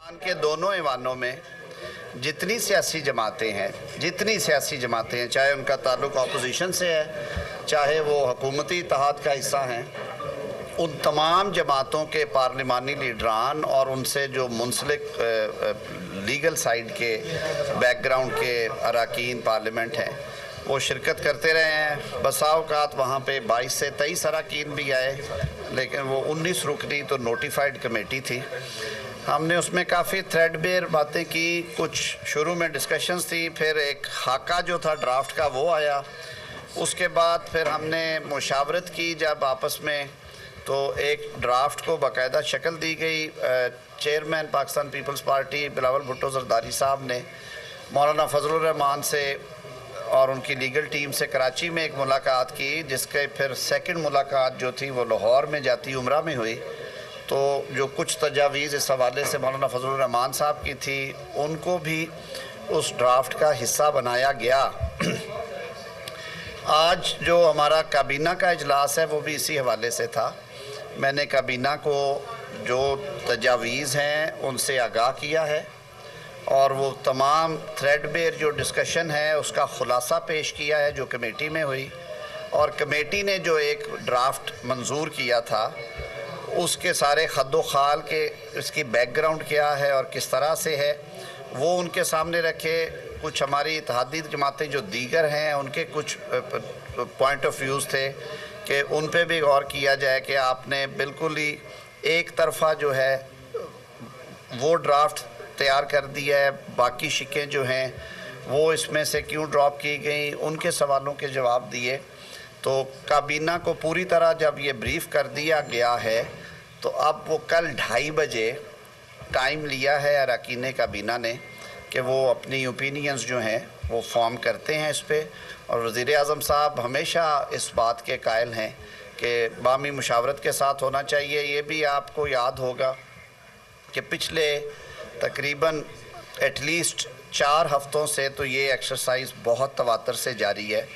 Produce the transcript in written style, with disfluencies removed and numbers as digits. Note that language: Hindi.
के दोनों ऐवानों में जितनी सियासी जमातें हैं, चाहे उनका ताल्लुक अपोजिशन से है, चाहे वो हुकूमती इत्तेहाद का हिस्सा हैं, उन तमाम जमातों के पार्लिमानी लीडरान और उनसे जो मुंसलिक लीगल साइड के बैकग्राउंड के अरकान पार्लियामेंट हैं, वो शिरकत करते रहे हैं। बसा औक़ात वहाँ पे 22 से 23 अरकान भी आए, लेकिन वो 19 रुकनी तो नोटिफाइड कमेटी थी। हमने उसमें काफ़ी थ्रेडबेयर बातें की, कुछ शुरू में डिस्कशंस थी, फिर एक खाका जो था ड्राफ्ट का वो आया। उसके बाद फिर हमने मुशावरत की जब आपस में, तो एक ड्राफ्ट को बाकायदा शक्ल दी गई। Chairman Pakistan Peoples Party Bilawal Bhutto Zardari साहब ने मौलाना फजलुर रहमान से और उनकी लीगल टीम से कराची में एक मुलाकात की, जिसके फिर सेकंड मुलाकात जो थी वो लाहौर में जाती उम्रा में हुई। तो जो कुछ तजावीज़ इस हवाले से मौलाना फजलुर रहमान साहब की थी, उनको भी उस ड्राफ्ट का हिस्सा बनाया गया। आज जो हमारा काबीना का इजलास है वो भी इसी हवाले से था। मैंने काबीना को जो तजावीज़ हैं उनसे आगाह किया है और वो तमाम थ्रेडबेयर जो डिस्कशन है उसका ख़ुलासा पेश किया है जो कमेटी में हुई। और कमेटी ने जो एक ड्राफ्ट मंजूर किया था उसके सारे खद्दो खाल के, इसकी बैकग्राउंड क्या है और किस तरह से है, वो उनके सामने रखे। कुछ हमारी इत्तेहादी जमातें जो दीगर हैं उनके कुछ पॉइंट ऑफ व्यूज़ थे कि उन पे भी गौर किया जाए कि आपने बिल्कुल ही एक तरफ़ा जो है वो ड्राफ्ट तैयार कर दिया है, बाकी शिकें जो हैं वो इसमें से क्यों ड्रॉप की गई, उनके सवालों के जवाब दिए। तो काबीना को पूरी तरह जब ये ब्रीफ़ कर दिया गया है, तो अब वो कल 2:30 बजे टाइम लिया है अरकान काबीना ने कि वो अपनी ओपिनियंस जो हैं वो फॉर्म करते हैं इस पर। और वज़ीर-ए-आज़म साहब हमेशा इस बात के कायल हैं कि बामी मुशावरत के साथ होना चाहिए। ये भी आपको याद होगा कि पिछले तकरीबन एटलीस्ट 4 हफ़्तों से तो ये एक्सरसाइज बहुत तवातर से जारी है।